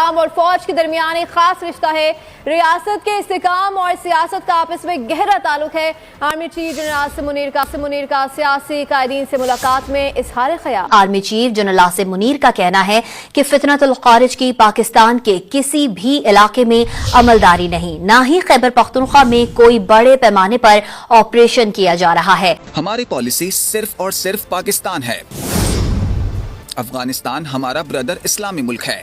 इस्तेकाम और फौज के दरमियान एक खास रिश्ता है। रियासत के इस्तेकाम और सियासत का आपस में गहरा ताल्लुक है। Army chief general Asim Munir का सियासी कायदीन से मुलाकात में इजहार ख्याल। Army chief general Asim Munir का कहना है कि फितनतुल खारिज की पाकिस्तान के किसी भी इलाके में अमलदारी नहीं, न ही खैबर पख्तूनख्वा में कोई बड़े पैमाने पर ऑपरेशन किया जा रहा है। हमारी पॉलिसी सिर्फ और सिर्फ पाकिस्तान है। अफगानिस्तान हमारा ब्रदर इस्लामी मुल्क है।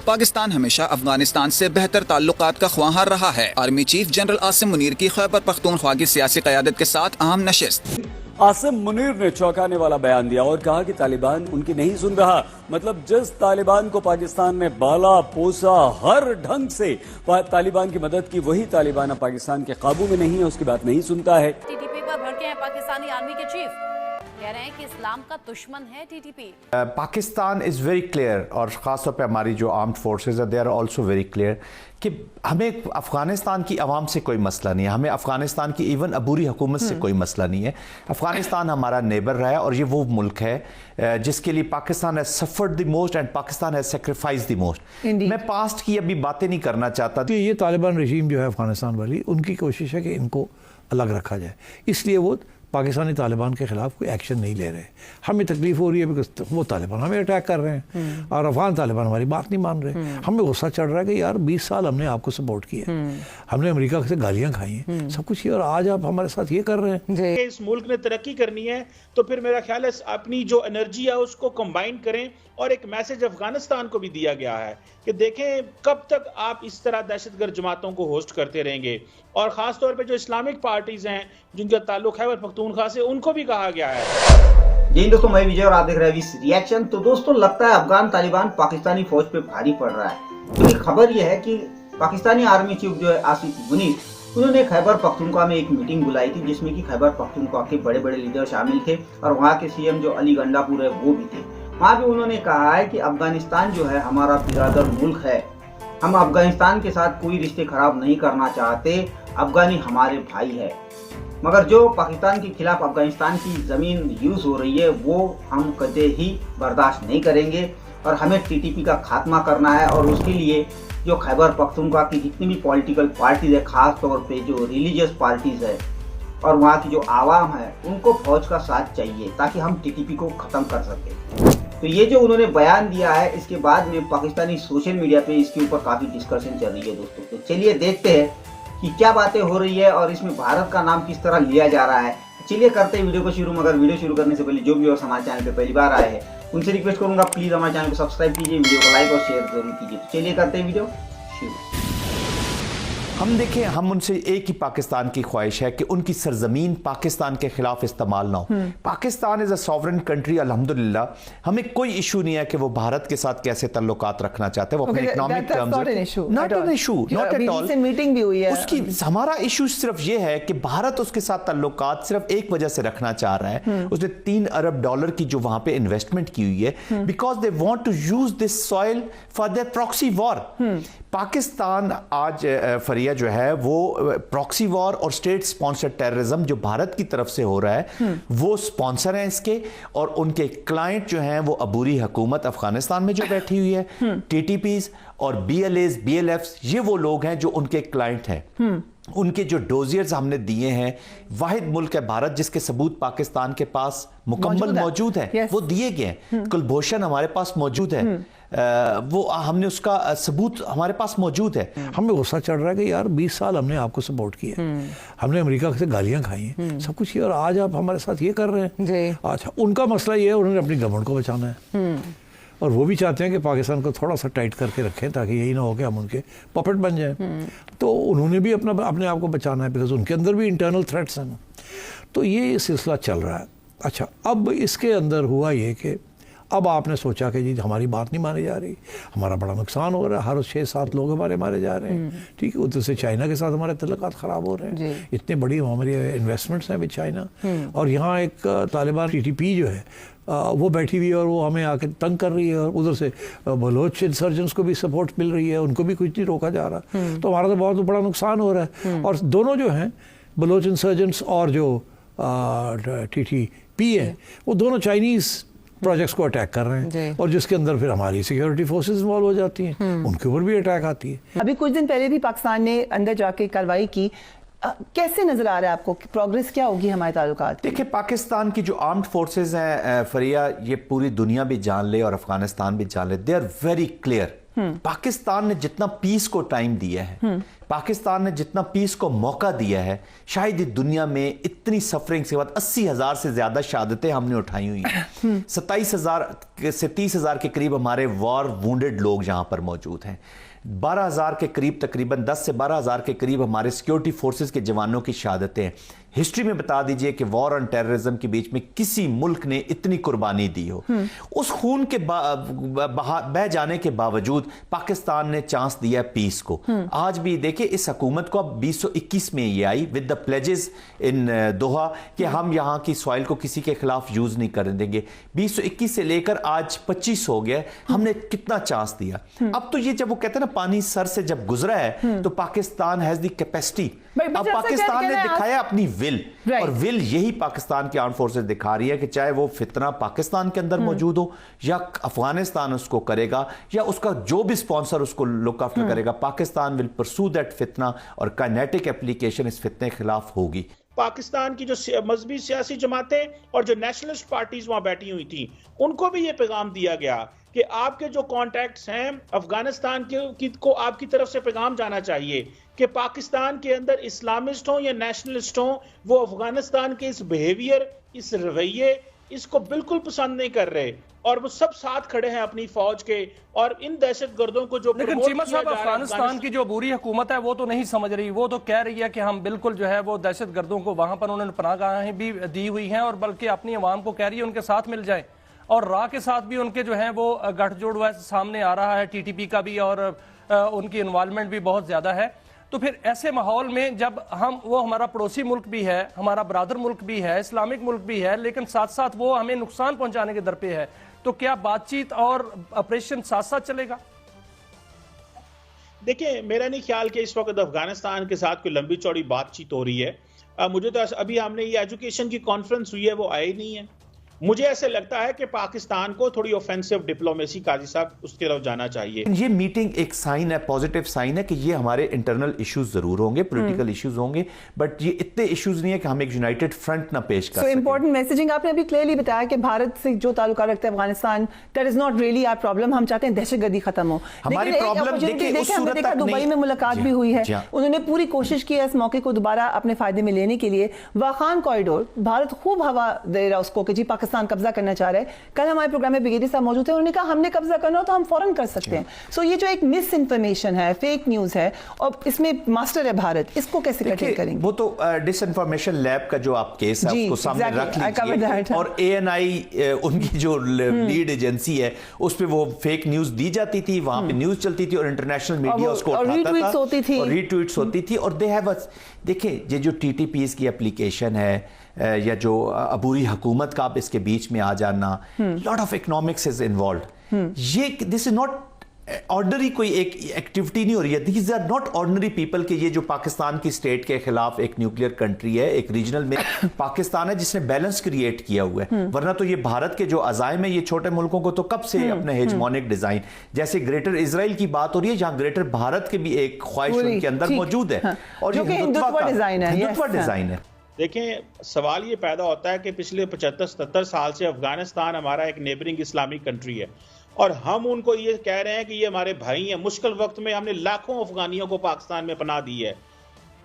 पाकिस्तान हमेशा अफगानिस्तान से बेहतर ताल्लुकात का ख्वाहार रहा है। Army chief general Asim Munir की खैबर पख्तूनख्वा की सियासी क़यादत के साथ अहम नशिस्त। आसिम मुनीर ने चौंकाने वाला बयान दिया और कहा कि तालिबान उनकी नहीं सुन रहा। मतलब जिस तालिबान को पाकिस्तान ने बाला पोसा हर ढंग से तालिबान की मदद की, वही तालिबान अब पाकिस्तान के काबू में नहीं है, उसकी बात नहीं सुनता है। टीटीपी पर भड़के हैं पाकिस्तानी आर्मी के चीफ, कह रहे हैं कि इस्लाम का दुश्मन है TTP. Pakistan is very clear, और ख़ासतौर पे हमारी जो आर्म्ड फोर्सेज है they are also very clear कि हमें अफ़गानिस्तान की आवाम से कोई मसला नहीं है, हमें अफ़गानिस्तान की इवन अबूरी हुकूमत से कोई मसला नहीं है। अफ़गानिस्तान हमारा नेबर रहा है और ये वो मुल्क है जिसके लिए Pakistan has suffered the most and Pakistan has sacrifice the most. मैं पास्ट की अभी बातें नहीं करना चाहता। ये तालिबान रजीम जो है अफ़गानिस्तान वाली, उनकी कोशिश है कि इनको अलग रखा जाए, इसलिए वो पाकिस्तानी तालिबान के खिलाफ कोई एक्शन नहीं ले रहे। हमें तकलीफ हो रही है बिकॉज वो तालिबान हमें अटैक कर रहे हैं और अफगान तालिबान हमारी बात नहीं मान रहे। हमें गुस्सा चढ़ रहा है कि यार 20 साल हमने आपको सपोर्ट किया, हमने अमेरिका से गालियां खाई हैं, सब कुछ किया, और आज आप हमारे साथ ये कर रहे हैं। इस मुल्क ने तरक्की करनी है तो फिर मेरा ख्याल है अपनी जो एनर्जी है उसको कंबाइन करें। और एक मैसेज अफगानिस्तान को भी दिया गया है कि देखें कब तक आप इस तरह दहशतगर्द जमातों को होस्ट करते रहेंगे। और खास तौर पे जो इस्लामिक पार्टीज हैं जिनका ताल्लुक है पख्तूनख्वा से, उनको भी कहा गया है। जी दोस्तों, मैं विजय और आप देख रहे हैं रिएक्शन। तो दोस्तों, लगता है अफगान तालिबान पाकिस्तानी फौज पे भारी पड़ रहा है। तो खबर यह है कि पाकिस्तानी आर्मी चीफ जो है आसिम मुनीर, उन्होंने खैबर पख्तूनख्वा में एक मीटिंग बुलाई थी जिसमें कि खैबर पख्तूनख्वा के बड़े बड़े लीडर शामिल थे और वहाँ के सीएम जो अली गंडापुर है वो भी थे। वहाँ भी उन्होंने कहा है कि अफगानिस्तान जो है हमारा बिरादर मुल्क है, हम अफगानिस्तान के साथ कोई रिश्ते खराब नहीं करना चाहते, अफगानी हमारे भाई है, मगर जो पाकिस्तान के खिलाफ अफगानिस्तान की ज़मीन यूज़ हो रही है वो हम कदे ही बर्दाश्त नहीं करेंगे और हमें टीटीपी का खात्मा करना है। और उसके लिए जो खैबर पख्तूनख्वा की जितनी भी पॉलिटिकल पार्टीज है, ख़ास तौर पे जो रिलीजियस पार्टीज है और वहाँ की जो आवाम है, उनको फौज का साथ चाहिए ताकि हम टीटीपी को ख़त्म कर सकें। तो ये जो उन्होंने बयान दिया है, इसके बाद में पाकिस्तानी सोशल मीडिया पे इसके ऊपर काफ़ी डिस्कशन चल रही है दोस्तों। तो चलिए देखते हैं कि क्या बातें हो रही है और इसमें भारत का नाम किस तरह लिया जा रहा है। चलिए करते हैं वीडियो को शुरू। मगर वीडियो शुरू करने से पहले जो भी और हमारे चैनल पे पहली बार आए हैं उनसे रिक्वेस्ट करूंगा प्लीज़ हमारे चैनल को सब्सक्राइब कीजिए, वीडियो को लाइक और शेयर जरूर कीजिए। तो चलिए करते हैं वीडियो शुरू। हम देखें, हम उनसे एक ही पाकिस्तान की ख्वाहिश है कि उनकी सरजमीन पाकिस्तान के खिलाफ इस्तेमाल ना हो। Pakistan is a sovereign country, अल्हम्दुलिल्लाह। हमें कोई इशू नहीं है कि वो भारत के साथ कैसे ताल्लुकात रखना चाहते हैं, वो अपने economic terms, not an issue, not at all. Meeting भी हुई है उसकी। हमारा इशू सिर्फ ये है कि भारत उसके साथ ताल्लुकात सिर्फ एक वजह से रखना चाह रहा है। उसने $3 अरब की जो वहां पे इन्वेस्टमेंट की हुई है, because they want to use this soil for their proxy war. Pakistan आज फरिया जो है वो प्रॉक्सी वॉर और स्टेट स्पॉन्सर टेररिज्म जो भारत की तरफ से हो रहा है वो स्पॉन्सर हैं इसके, और उनके क्लाइंट जो हैं वो अबूरी हुकूमत अफगानिस्तान में जो बैठी हुई है, टीटीपीज और BLAs, BLFs, ये वो लोग हैं जो उनके क्लाइंट हैं। उनके जो डोजियर्स हमने दिए हैं, वाहिद मुल्क है भारत जिसके सबूत पाकिस्तान के पास मुकम्मल मौजूद है, वो दिए गए हैं। कुलभूषण हमारे पास मौजूद है, वो हमने उसका सबूत हमारे पास मौजूद है। हमें गुस्सा चढ़ रहा है कि यार 20 साल हमने आपको सपोर्ट किया, हमने अमेरिका से गालियां खाई हैं, सब कुछ किया, और आज आप हमारे साथ ये कर रहे हैं। अच्छा, उनका मसला ये है, उन्होंने अपनी गवर्नमेंट को बचाना है और वो भी चाहते हैं कि पाकिस्तान को थोड़ा सा टाइट करके रखें ताकि यही ना हो कि हम उनके पपेट बन जाएं। तो उन्होंने भी अपने आप को बचाना है बिकॉज उनके अंदर भी इंटरनल थ्रेट्स हैं। तो ये सिलसिला चल रहा है। अच्छा, अब इसके अंदर हुआ ये कि अब आपने सोचा कि जी हमारी बात नहीं मानी जा रही, हमारा बड़ा नुकसान हो रहा है, हर 6-7 लोग हमारे मारे जा रहे हैं, ठीक है। उधर से चाइना के साथ हमारे तल्लुकात ख़राब हो रहे हैं, इतने बड़ी हमारी इन्वेस्टमेंट्स हैं विद चाइना, और यहाँ एक तालिबान TTP जो है वो बैठी हुई है और वो हमें आके तंग कर रही है, और उधर से बलोच इंसर्जेंट्स को भी सपोर्ट मिल रही है, उनको भी कुछ नहीं रोका जा रहा। तो हमारा तो बहुत बड़ा नुकसान हो रहा है। और दोनों जो हैं बलोच इंसर्जेंट्स और जो TTP है वो दोनों चाइनीज़ प्रोजेक्ट्स को अटैक कर रहे हैं, और जिसके अंदर फिर हमारी सिक्योरिटी फोर्सेस इन्वॉल्व हो जाती हैं, उनके ऊपर भी अटैक आती है। अभी कुछ दिन पहले भी पाकिस्तान ने अंदर जाके कार्रवाई की, कैसे नजर आ रहा है आपको कि प्रोग्रेस क्या होगी हमारे ताल्लुकात? देखिए, पाकिस्तान की जो आर्म्ड फोर्सेस हैं फरिया, ये पूरी दुनिया भी जान ले और अफगानिस्तान भी जान ले, they are very clear. Pakistan ने जितना पीस को टाइम दिया है, पाकिस्तान ने जितना पीस को मौका दिया है, शायद इस दुनिया में इतनी सफरिंग के बाद 80,000 से ज्यादा शहादतें हमने उठाई हुई हैं। 27,000 से 30,000 के करीब हमारे वॉर वुंडेड लोग यहां पर मौजूद हैं। 12,000 के करीब, तकरीबन 10 से 12,000 के करीब हमारे सिक्योरिटी फोर्सेस के जवानों की शहादतें हैं। हिस्ट्री में बता दीजिए कि वॉर ऑन टेररिज्म के बीच में किसी मुल्क ने इतनी कुर्बानी दी हो। उस खून के बह जाने के बावजूद पाकिस्तान ने चांस दिया पीस को। आज भी देखिए, इस हुकूमत को अब 2021 में ये आई विद द प्लेजेस इन दोहा कि हम यहाँ की सॉइल को किसी के खिलाफ यूज नहीं करने देंगे। 2021 से लेकर आज 25 हो गया, हमने कितना चांस दिया। अब तो ये जब वो कहते हैं ना, पानी सर से जब गुजरा है तो पाकिस्तान हैज द कैपेसिटी। अब पाकिस्तान ने दिखाया अपनी विल, और विल यही पाकिस्तान की आर्म फोर्सेस दिखा रही है कि चाहे वो फितना पाकिस्तान के अंदर मौजूद हो या अफगानिस्तान उसको करेगा या उसका जो भी स्पॉन्सर उसको लुक आफ्टर करेगा, पाकिस्तान विल परसू दैट फितना और काइनेटिक एप्लीकेशन इस फितने के खिलाफ होगी। पाकिस्तान की जो मजहबी सियासी जमातें और जो नेशनलिस्ट पार्टीज वहां बैठी हुई थी, उनको भी ये पैगाम दिया गया कि आपके जो कॉन्टैक्ट्स हैं अफगानिस्तान को आपकी तरफ से पैगाम जाना चाहिए कि पाकिस्तान के अंदर इस्लामिस्ट हो या नेशनलिस्ट हो, वो अफगानिस्तान के इस बिहेवियर, इस रवैये, इसको बिल्कुल पसंद नहीं कर रहे, और वो सब साथ खड़े हैं अपनी फौज के और इन दहशतगर्दों को जो। लेकिन चीमा साहब, अफगानिस्तान की जो बुरी हुकूमत है वो तो नहीं समझ रही, वो तो कह रही है कि हम बिल्कुल जो है वो दहशतगर्दों को वहां पर उन्होंने पनाहगाहें भी दी हुई हैं, और बल्कि अपनी आवाम को कह रही है उनके साथ मिल जाए, और रा के साथ भी उनके जो है वो गठजोड़ सामने आ रहा है, टीटीपी का भी, और उनकी इन्वॉल्वमेंट भी बहुत ज्यादा है। तो फिर ऐसे माहौल में जब वो हमारा पड़ोसी मुल्क भी है, हमारा बरादर मुल्क भी है, इस्लामिक मुल्क भी है, लेकिन साथ साथ वो हमें नुकसान पहुंचाने के दर पे है, तो क्या बातचीत और ऑपरेशन साथ साथ चलेगा? देखिए, मेरा नहीं ख्याल कि इस वक्त अफगानिस्तान के साथ कोई लंबी चौड़ी बातचीत हो रही है। मुझे तो अभी हमने ये एजुकेशन की कॉन्फ्रेंस हुई है, वो आई नहीं है। मुझे ऐसे लगता है कि पाकिस्तान को थोड़ी ऑफेंसिव डिप्लोमेसी, काजी साहब, उसकी तरफ जाना चाहिए। ये मीटिंग एक साइन है, पॉजिटिव साइन है कि ये हमारे इंटरनल इश्यूज जरूर होंगे, पॉलिटिकल इश्यूज होंगे, बट ये इतने इश्यूज नहीं है कि हम एक यूनाइटेड फ्रंट ना पेश कर सकें। इंपॉर्टेंट मैसेजिंग आपने अभी क्लियरली बताया कि भारत से जो ताल्लुका रखता है Afghanistan, that is not really our problem. हम चाहते हैं दहशतगर्दी खत्म हो। हमारी प्रॉब्लम देखिए, उस सूरत तक दुबई में मुलाकात भी हुई है, उन्होंने पूरी कोशिश की है इस मौके को दोबारा अपने फायदे में लेने के लिए। वाखान कॉरिडोर, भारत खूब हवा दे रहा उसको कि जी पाकिस्तान कब्जा करना चाह रहा है। कल हमारे प्रोग्राम में ब्रिगेडियर साहब मौजूद थे, उन्होंने कहा हमने कब्जा करना हो तो हम फौरन कर सकते हैं। सो ये जो एक मिस इन्फॉर्मेशन है, फेक न्यूज है, और इसमें मास्टर है भारत, इसको कैसे कंटेन करेंगे? वो तो डिसइंफॉर्मेशन लैब का जो आप केस है उसको सामने रख लीजिए, और ANI उनकी जो लीड एजेंसी है उस पे वो फेक न्यूज दी जाती थी, वहां पे न्यूज चलती थी और इंटरनेशनल मीडिया उसको उठाता था, रीट्वीट्स होती थी। और दे हैव, देखिए, ये जो TTPs की एप्लीकेशन है या जो अबूरी हुकूमत का इसके बीच में आ जाना, lot of economics is involved. ये दिस इज नॉट ऑर्डिनरी, कोई एक एक्टिविटी नहीं हो रही है। These are not ordinary people के ये जो पाकिस्तान की स्टेट के खिलाफ एक न्यूक्लियर कंट्री है, एक रीजनल में पाकिस्तान है जिसने बैलेंस क्रिएट किया हुआ है, वरना तो ये भारत के जो अजायम है ये छोटे मुल्कों को तो कब से अपने हेजमोनिक डिजाइन, जैसे ग्रेटर इजराइल की बात हो रही है, जहां ग्रेटर भारत के भी एक ख्वाहिश उनके अंदर मौजूद है, और ये हिंदुत्व डिजाइन है। देखें, सवाल ये पैदा होता है कि पिछले 75-77 साल से अफगानिस्तान हमारा एक नेबरिंग इस्लामिक कंट्री है, और हम उनको ये कह रहे हैं कि ये हमारे भाई हैं। मुश्किल वक्त में हमने लाखों अफगानियों को पाकिस्तान में पनाह दी है।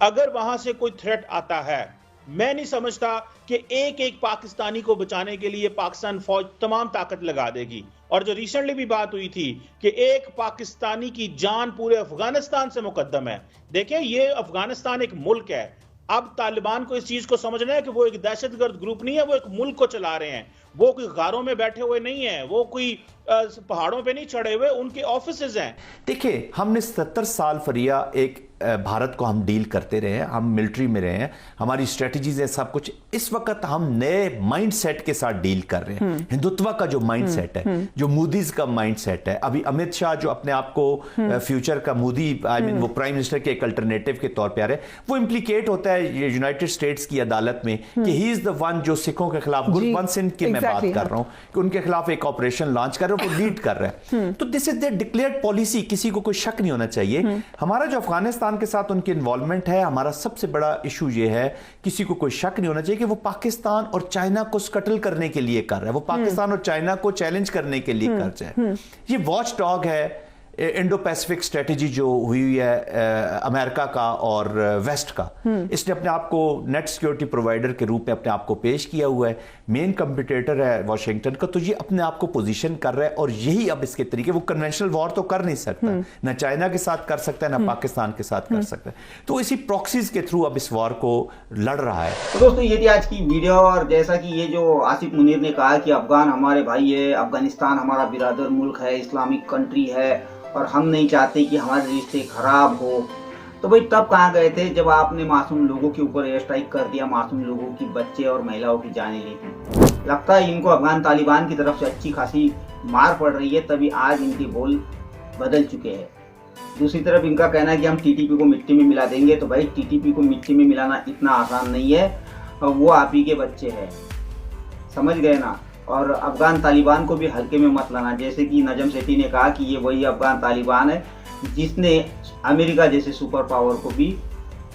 अगर वहां से कोई थ्रेट आता है, मैं नहीं समझता कि एक एक पाकिस्तानी को बचाने के लिए पाकिस्तान फौज तमाम ताकत लगा देगी। और जो रिसेंटली भी बात हुई थी कि एक पाकिस्तानी की जान पूरे अफगानिस्तान से मुकद्दम है। देखें, ये अफगानिस्तान एक मुल्क है। अब तालिबान को इस चीज को समझना है कि वो एक दहशतगर्द ग्रुप नहीं है, वो एक मुल्क को चला रहे हैं। वो कोई गारों में बैठे हुए नहीं है, वो कोई पहाड़ों पे नहीं चढ़े हुए, उनके ऑफिसेज हैं। देखिए, हमने 70 साल फरिया एक भारत को हम डील करते रहे हैं, हम मिलिट्री में रहे हैं, हमारी स्ट्रेटजीज है, सब कुछ। इस वक्त हम नए माइंडसेट के साथ डील कर रहे हैं। हिंदुत्व का जो माइंडसेट है, जो मोदीज का माइंडसेट है, अभी अमित शाह जो अपने आप को फ्यूचर का मोदी, आई मीन वो प्राइम मिनिस्टर के एक अल्टरनेटिव के तौर पे आ रहे, वो इंप्लीकेट होता है यूनाइटेड स्टेट्स की अदालत में कि ही इज द वन जो सिखों के खिलाफ, गुरबंद सिंह की मैं बात कर रहा हूं कि उनके खिलाफ एक ऑपरेशन लॉन्च कर रहे हो, लीड कर रहे हैं। तो this is the declared policy, किसी को कोई शक नहीं होना चाहिए। हमारा जो अफगानिस्तान के साथ उनकी इन्वॉल्वमेंट है, हमारा सबसे बड़ा इशू ये है, किसी को कोई शक नहीं होना चाहिए कि वो पाकिस्तान और चाइना को स्कटल करने के लिए कर रहा है, वो पाकिस्तान और चाइना को चैलेंज करने के लिए कर रहा है। ये वॉच डॉग है इंडो पैसिफिक स्ट्रेटेजी जो हुई है अमेरिका का और वेस्ट का। इसने अपने आप को नेट सिक्योरिटी प्रोवाइडर के रूप में अपने आप को पेश किया हुआ है, मेन कंपटीटर है वॉशिंगटन का, तो ये अपने आप को पोजीशन कर रहा है। और यही अब इसके तरीके, वो कन्वेंशनल वॉर तो कर नहीं सकता, ना चाइना के साथ कर सकता है, ना पाकिस्तान के साथ कर सकता है, तो इसी प्रॉक्सीज के थ्रू अब इस वॉर को लड़ रहा है। तो दोस्तों ये थी आज की वीडियो, और जैसा कि ये जो आसिफ मुनीर ने कहा कि अफगान हमारे भाई है, अफगानिस्तान हमारा बिरादर मुल्क है, इस्लामिक कंट्री है और हम नहीं चाहते कि हमारे रिश्ते खराब हो, तो भाई तब कहाँ गए थे जब आपने मासूम लोगों के ऊपर एयर स्ट्राइक कर दिया, मासूम लोगों की, बच्चे और महिलाओं की जानें ली थी। लगता है इनको अफगान तालिबान की तरफ से अच्छी खासी मार पड़ रही है, तभी आज इनके बोल बदल चुके हैं। दूसरी तरफ इनका कहना है कि हम टीटीपी को मिट्टी में मिला देंगे, तो भाई टीटीपी को मिट्टी में मिलाना इतना आसान नहीं है, वो आप ही के बच्चे हैं, समझ गए ना। और अफगान तालिबान को भी हल्के में मत लाना, जैसे कि नजम सेठी ने कहा कि ये वही अफगान तालिबान है जिसने अमेरिका जैसे सुपर पावर को भी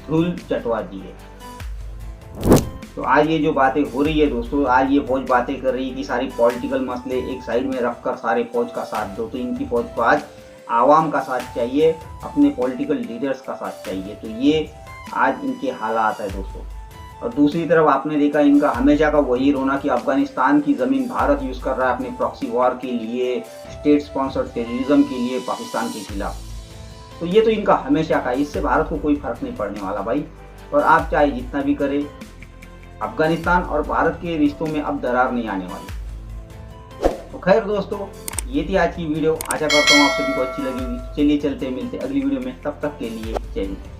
धूल चटवा दी है। तो आज ये जो बातें हो रही है दोस्तों, आज ये फौज बातें कर रही है कि सारी पॉलिटिकल मसले एक साइड में रखकर सारे फौज का साथ दो, तो इनकी फौज को आज आवाम का साथ चाहिए, अपने पॉलिटिकल लीडर्स का साथ चाहिए। तो ये आज इनके हालात है दोस्तों। और दूसरी तरफ आपने देखा इनका हमेशा का वही रोना कि अफगानिस्तान की ज़मीन भारत यूज़ कर रहा है अपने प्रॉक्सी वॉर के लिए, स्टेट स्पॉन्सर्ड टेररिज्म के लिए पाकिस्तान के खिलाफ। तो ये तो इनका हमेशा का, इससे भारत को कोई फर्क नहीं पड़ने वाला भाई। और आप चाहे जितना भी करें, अफगानिस्तान और भारत के रिश्तों में अब दरार नहीं आने वाली। तो खैर दोस्तों, ये थी आज की वीडियो, आशा करता हूँ आप सभी को अच्छी लगी होगी। चलिए चलते मिलते अगली वीडियो में, तब तक के लिए जय हिंद।